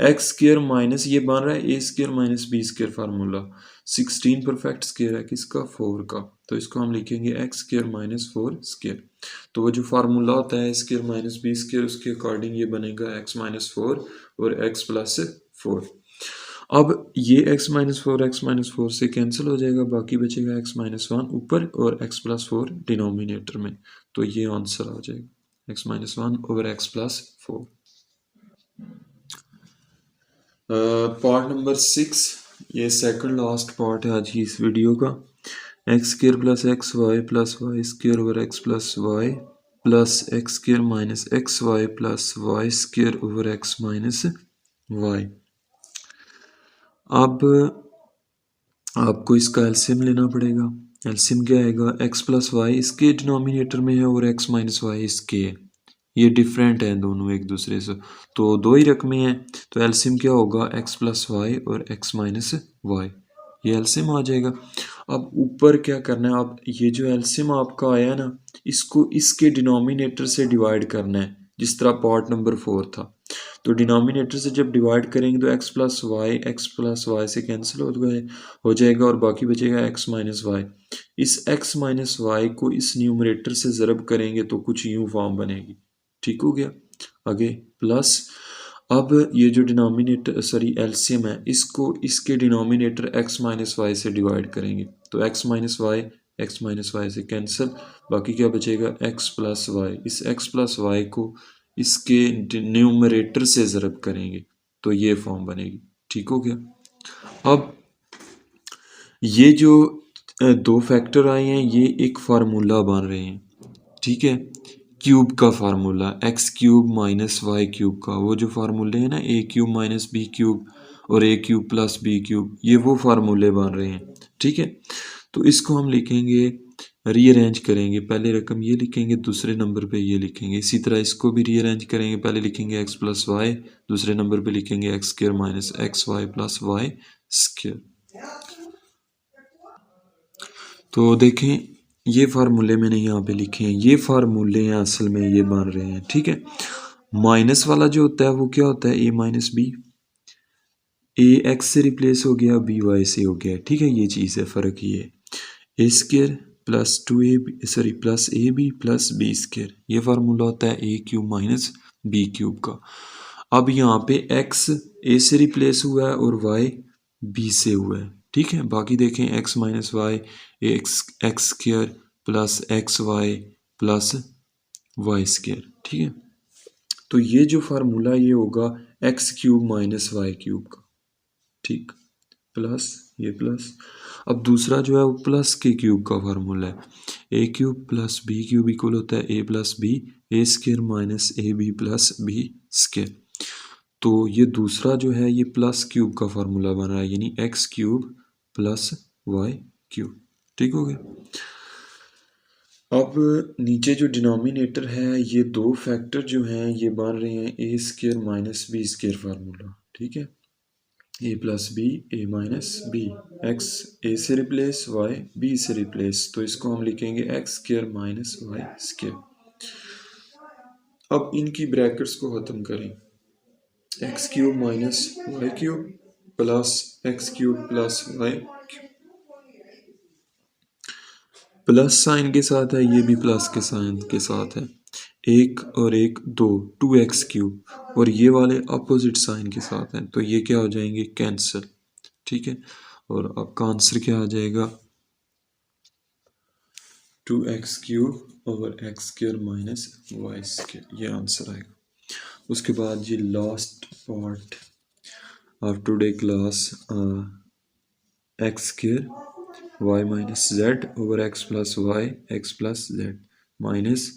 एक्स स्क्र माइनस ये बन रहा है a square minus b square formula, 16 perfect square है किसका, 4 का, तो इसको हम लिखेंगे एक्स स्क्र माइनस 4 स्क्र। तो वो जो फार्मूला होता है स्क्र माइनस बी स्क्र उसके अकॉर्डिंग ये बनेगा x-4 और x+4। अब ये x-4 से कैंसिल हो जाएगा, बाकी बचेगा x-1 ऊपर और x+4 डिनोमिनेटर में, तो ये आंसर आ जाएगा x-1 over x+4। Part number 6, ये सेकंड लास्ट पार्ट है आज की इस वीडियो का। X square plus x y square over x plus y plus x square minus x y plus y square over x minus y. अब आपको इसका एलसीएम लेना पड़ेगा। एलसीएम क्या आएगा, एक्स प्लस वाई इसके डिनोमिनेटर में है और एक्स माइनस वाई इसके है, ये डिफरेंट है दोनों एक दूसरे से, तो दो ही रकमें हैं, तो एलसीएम क्या होगा, एक्स प्लस वाई और एक्स माइनस वाई, ये एलसीएम आ जाएगा। अब ऊपर क्या करना है, आप ये जो एलसीएम आपका आया ना, इसको इसके डिनोमिनेटर से डिवाइड करना है, जिस तरह पार्ट नंबर 4 था। तो डिनोमिनेटर से जब डिवाइड करेंगे तो एक्स प्लस वाई से कैंसिल हो जाएगा और बाकी बचेगा एक्स माइनस वाई। इस एक्स माइनस वाई को इस न्यूमरेटर से ज़रब करेंगे तो कुछ यूँ फॉर्म बनेगी, ठीक हो गया। आगे प्लस, अब ये जो डिनोमिनेटर सॉरी एलसीएम है, इसको इसके डिनोमिनेटर एक्स माइनस वाई से डिवाइड करेंगे, तो एक्स माइनस वाई से कैंसिल, बाकी क्या बचेगा एक्स प्लस वाई। इस एक्स प्लस वाई को इसके न्यूमरेटर से ज़रब करेंगे तो ये फॉर्म बनेगी, ठीक हो गया। अब ये जो दो फैक्टर आए हैं ये एक फार्मूला बन रहे हैं, ठीक है, क्यूब का formula, x cube minus y cube का, वो जो फार्मूले हैं ना, a cube minus b cube और a cube plus b cube, ये वो फार्मूले बन रहे हैं, ठीक है। तो इसको हम लिखेंगे, रीअरेंज करेंगे, पहले रकम ये लिखेंगे, दूसरे नंबर पे ये लिखेंगे, इसी तरह इसको भी रीअरेंज करेंगे, पहले लिखेंगे एक्स प्लस वाई, दूसरे नंबर पे लिखेंगे x square minus x y plus y square. तो देखें ये फार्मूले मैंने यहाँ पे लिखे हैं, ये फार्मूले हैं असल में ये बन रहे हैं, ठीक है। माइनस वाला जो होता है वो क्या होता है, a minus B, A x से रिप्लेस हो गया, बी वाई से हो गया, ठीक है, ये चीज़ है, फ़र्क ये a square plus 2a plus a b plus b square, ये फार्मूला होता है a cube minus b cube का। अब यहाँ पे x a से रिप्लेस हुआ है और y b से हुआ है, ठीक है। बाकी देखें x minus y x square plus x y plus y square, ठीक है। तो ये जो फार्मूला ये होगा x cube minus y cube का, ठीक, प्लस ये प्लस। अब दूसरा जो है वो प्लस के क्यूब का फार्मूला है, a cube plus b cube equal होता है a plus b, a square minus a b plus b square. तो ये दूसरा जो है ये प्लस क्यूब का फार्मूला बन रहा है, यानी x cube plus y cube, ठीक हो गया। अब नीचे जो डिनोमिनेटर है ये दो फैक्टर जो हैं ये बन रहे हैं a square minus b square formula, ठीक है, a plus b a minus b, x a से रिप्लेस वाई बी से रिप्लेस, तो इसको हम लिखेंगे x square minus y square. अब इनकी ब्रैकेट्स को ख़त्म करें, x cube minus y cube plus x cube plus y, plus sign के साथ है, ये भी प्लस के साइन के साथ है, एक और एक दो, 2x क्यूब, और ये वाले अपोजिट साइन के साथ हैं, तो ये क्या हो जाएंगे, कैंसिल, ठीक है। और आपका आंसर क्या आ जाएगा, 2x cube over x square minus y square, ये आंसर आएगा। उसके बाद ये last part of today class, x square y minus z over x plus y x plus z minus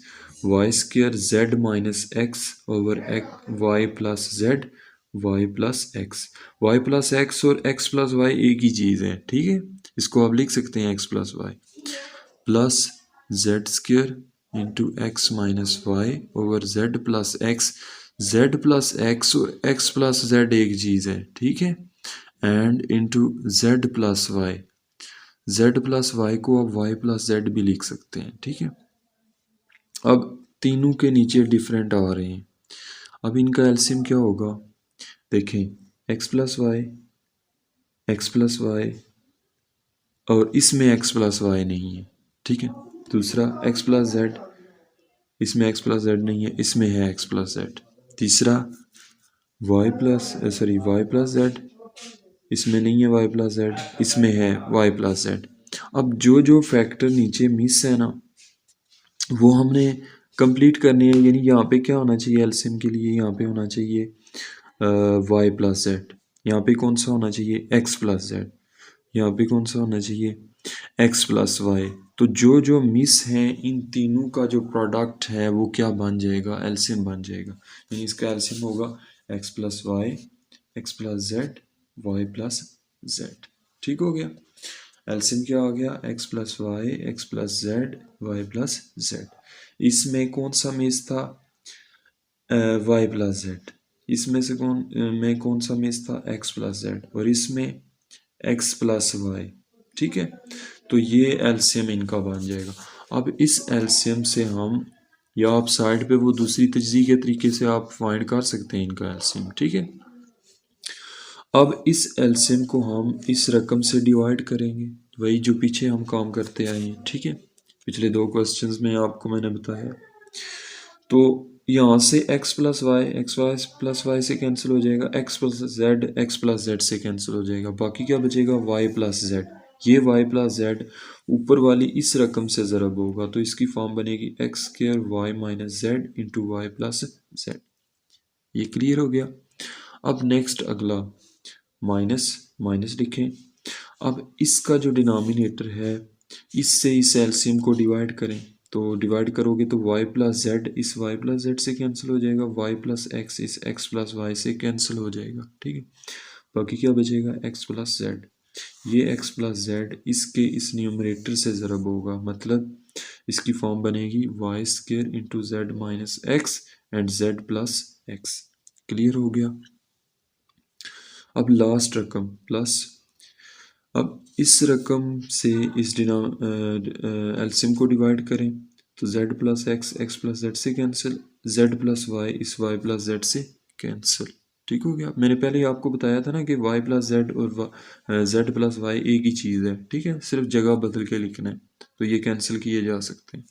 y square z minus x over y plus z y plus x, y plus x और एक्स प्लस वाई एक ही चीज़ है, ठीक है। इसको आप लिख सकते हैं x plus y plus z square into x minus y over z plus x, z plus x और एक्स प्लस जेड एक चीज़ है, ठीक है, and into z plus y, z plus y को आप y प्लस जेड भी लिख सकते हैं, ठीक है। अब तीनों के नीचे डिफरेंट आ रहे हैं। अब इनका एलसीएम क्या होगा? देखें, एक्स प्लस वाई और इसमें एक्स प्लस वाई नहीं है, ठीक है। दूसरा एक्स प्लस जेड, इसमें एक्स प्लस जेड नहीं है, इसमें है एक्स प्लस जेड। तीसरा वाई प्लस जेड, इसमें नहीं है वाई प्लस जेड, इसमें है वाई प्लस जेड। अब जो जो फैक्टर नीचे मिस है ना, वो हमने कंप्लीट करनी है। यानी यहाँ पे क्या होना चाहिए एलसीएम के लिए? यहाँ पे होना चाहिए वाई प्लस जेड, यहाँ पे कौन सा होना चाहिए? एक्स प्लस जेड, यहाँ पे कौन सा होना चाहिए? X plus y. तो जो जो मिस है इन तीनों का जो प्रोडक्ट है वो क्या बन जाएगा? एलसीएम बन जाएगा। यानी इसका एलसीएम होगा x plus y, x plus z, y plus z. ठीक हो गया। एलसीएम क्या आ गया? X plus y, x plus z, y plus z. इसमें कौन सा मिस था? Y plus z. इसमें से कौन सा मिस था? X plus z. और इसमें एक्स प्लस वाई। ठीक है, तो ये एलसीएम इनका बन जाएगा। अब इस एलसीएम से हम, या आप साइड पे वो दूसरी तजज़ीह के तरीके से आप फाइंड कर सकते हैं इनका एलसीएम। ठीक है, अब इस एलसीएम को हम इस रकम से डिवाइड करेंगे, वही जो पीछे हम काम करते आए हैं। ठीक है, पिछले दो क्वेश्चंस में आपको मैंने बताया। तो यहाँ से x plus y plus y से कैंसिल हो जाएगा, एक्स प्लस जेड से कैंसिल हो जाएगा, बाकी क्या बचेगा? Y plus z. ये वाई प्लस जेड ऊपर वाली इस रकम से ज़रब होगा, तो इसकी फॉर्म बनेगी x square y minus z into y plus z. ये क्लियर हो गया। अब नेक्स्ट अगला माइनस माइनस लिखें। अब इसका जो डिनोमिनेटर है, इससे इस एलसीएम को डिवाइड करें। तो डिवाइड करोगे तो y प्लस जेड इस y प्लस जेड से कैंसिल हो जाएगा, y प्लस एक्स इस x प्लस वाई से कैंसिल हो जाएगा। ठीक है, बाकी क्या बचेगा? x plus z. ये x प्लस जेड इसके इस न्यूमरेटर से ज़रब होगा, मतलब इसकी फॉर्म बनेगी y square into z minus x and z plus x. Clear हो गया। अब लास्ट रकम प्लस, अब इस रकम से इस एलसीएम को डिवाइड करें तो z plus x plus z से कैंसिल, z प्लस वाई इस y प्लस जेड से कैंसिल। ठीक हो गया। मैंने पहले ही आपको बताया था ना कि y प्लस जेड और z प्लस वाई एक ही चीज़ है। ठीक है, सिर्फ जगह बदल के लिखना है, तो ये कैंसिल किए जा सकते हैं।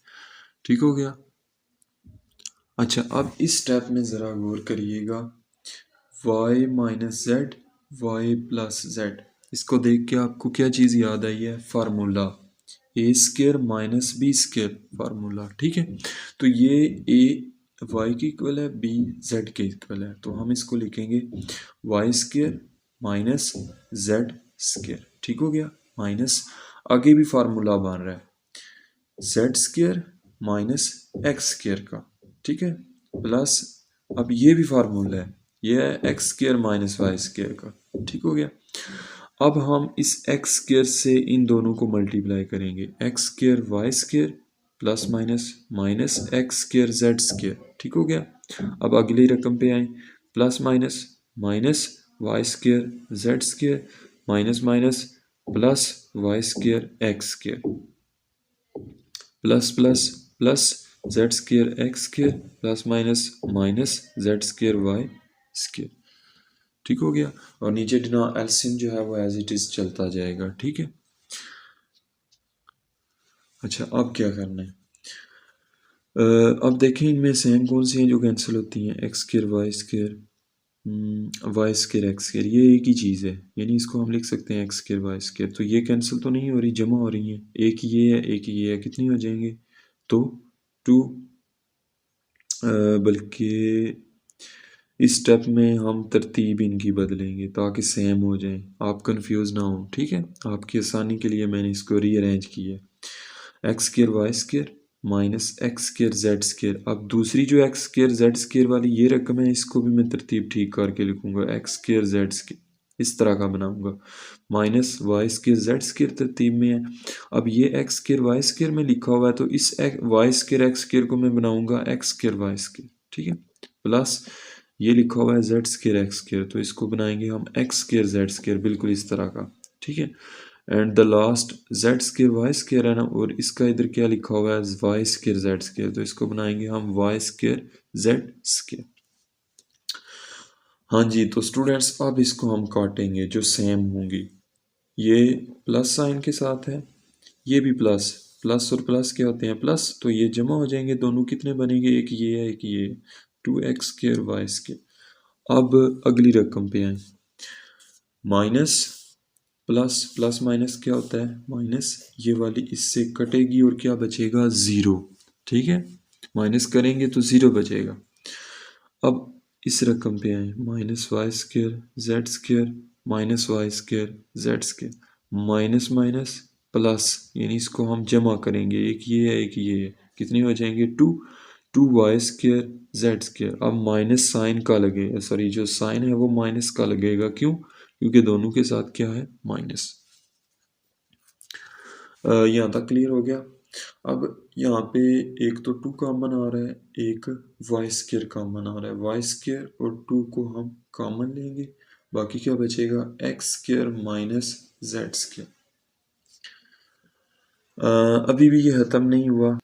ठीक हो गया। अच्छा, अब इस स्टेप में ज़रा गौर करिएगा, y minus z, y plus z, इसको देख के आपको क्या चीज़ याद आई है? Formula a square minus b square formula. ठीक है, तो ये ए वाई की इक्वल है, बी जेड के इक्वल है, तो हम इसको लिखेंगे y square minus z square. ठीक हो गया। माइनस आगे भी फार्मूला बन रहा है Z square minus x square का। ठीक है, प्लस अब ये भी फार्मूला है, ये है x square minus y square का। ठीक हो गया। अब हम इस एक्स स्क्र से इन दोनों को मल्टीप्लाई करेंगे, x square y square plus minus minus x square z square. ठीक हो गया। अब अगली रकम पे आए, plus minus minus y square z square minus minus plus y square x square plus plus plus z square x square plus minus minus z square y square. ठीक हो गया। और नीचे डिना एलसीएम जो है वो एज इट इज चलता जाएगा। ठीक है। अच्छा, अब क्या करना है? अब देखें इनमें सेम कौन सी हैं जो कैंसिल होती हैं? X square y square x square, ये एक ही चीज़ है, यानी इसको हम लिख सकते हैं एक्स स्क्र वाई स्क्र। तो ये कैंसिल तो नहीं हो रही, जमा हो रही हैं, एक ये है एक ये है, कितनी हो जाएंगे? तो टू, बल्कि इस स्टेप में हम तरतीब इनकी बदलेंगे ताकि सेम हो जाए, आप कंफ्यूज ना हो। ठीक है, आपकी आसानी के लिए मैंने इसको रीअरेंज किया है। X square y square minus x square z square. अब दूसरी जो एक्स स्क्र जेड स्क्र वाली ये रकम है, इसको भी मैं तरतीब ठीक करके लिखूंगा, एक्स स्क्र जेड स्क्र इस तरह का बनाऊंगा, minus y square z square तरतीब में है। अब ये एक्स स्क्र वाई स्क्र में लिखा हुआ है, तो इस वाई स्क्र एक्स स्क्र को मैं बनाऊंगा एक्स स्क्र वाई स्क्र। ठीक है, प्लस ये लिखा हुआ है जेड स्क्र एक्स स्क्र, तो इसको बनाएंगे हम एक्स स्क्र जेड स्क्र, बिल्कुल इस तरह का। ठीक है। And the last z square y square है ना, और इसका इधर क्या लिखा हुआ है वाई स्केयर जेड स्केयर, तो इसको बनाएंगे हम वाई स्केयर जेड स्केयर। हाँ जी, तो स्टूडेंट्स अब इसको हम काटेंगे जो सेम होंगी। ये प्लस साइन के साथ है, ये भी प्लस, प्लस और प्लस क्या होते हैं प्लस, तो ये जमा हो जाएंगे, दोनों कितने बनेंगे, एक ये है एक ये, 2x स्केयर वाई स्केयर। अब अगली रकम पे आए, माइनस प्लस, प्लस माइनस क्या होता है माइनस, ये वाली इससे कटेगी और क्या बचेगा ज़ीरो, ठीक है, माइनस करेंगे तो ज़ीरो बचेगा। अब इस रकम पे आए, minus y square z square minus y square z square, minus minus plus, यानी इसको हम जमा करेंगे, एक ये है एक ये है, कितने हो जाएंगे two y square z square. अब माइनस साइन का लगेगा, सॉरी जो साइन है वो माइनस का लगेगा, क्यों, क्योंकि दोनों के साथ क्या है माइनस। यहाँ तक क्लियर हो गया। अब यहाँ पे एक तो 2 कॉमन आ रहा है, एक वाई स्केयर कॉमन आ रहा है, वाई स्केयर और 2 को हम कॉमन लेंगे, बाकी क्या बचेगा x square minus Z square. अभी भी ये ख़त्म नहीं हुआ।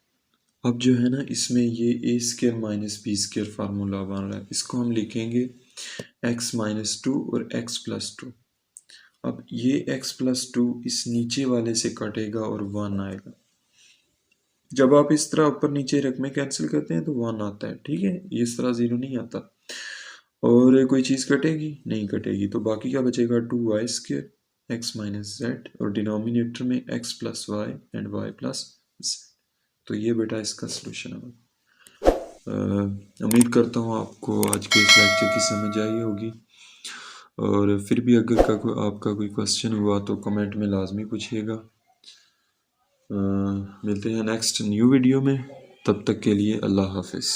अब जो है ना इसमें ये a square minus b square formula बन रहा है, इसको हम लिखेंगे एक्स माइनस टू और एक्स प्लस टू। अब ये x प्लस टू इस नीचे वाले से कटेगा और 1 आएगा। जब आप इस तरह ऊपर नीचे रकमें कैंसिल करते हैं तो 1 आता है, ठीक है, इस तरह 0 नहीं आता। और कोई चीज़ कटेगी नहीं कटेगी, तो बाकी क्या बचेगा 2y square x minus z, और डिनोमिनेटर में x plus y and y plus z. तो ये बेटा इसका सोल्यूशन है। उम्मीद करता हूँ आपको आज के इस लेक्चर की समझ आई होगी, और फिर भी अगर आपका कोई क्वेश्चन हुआ तो कमेंट में लाजमी पूछिएगा। मिलते हैं नेक्स्ट न्यू वीडियो में, तब तक के लिए अल्लाह हाफिज़।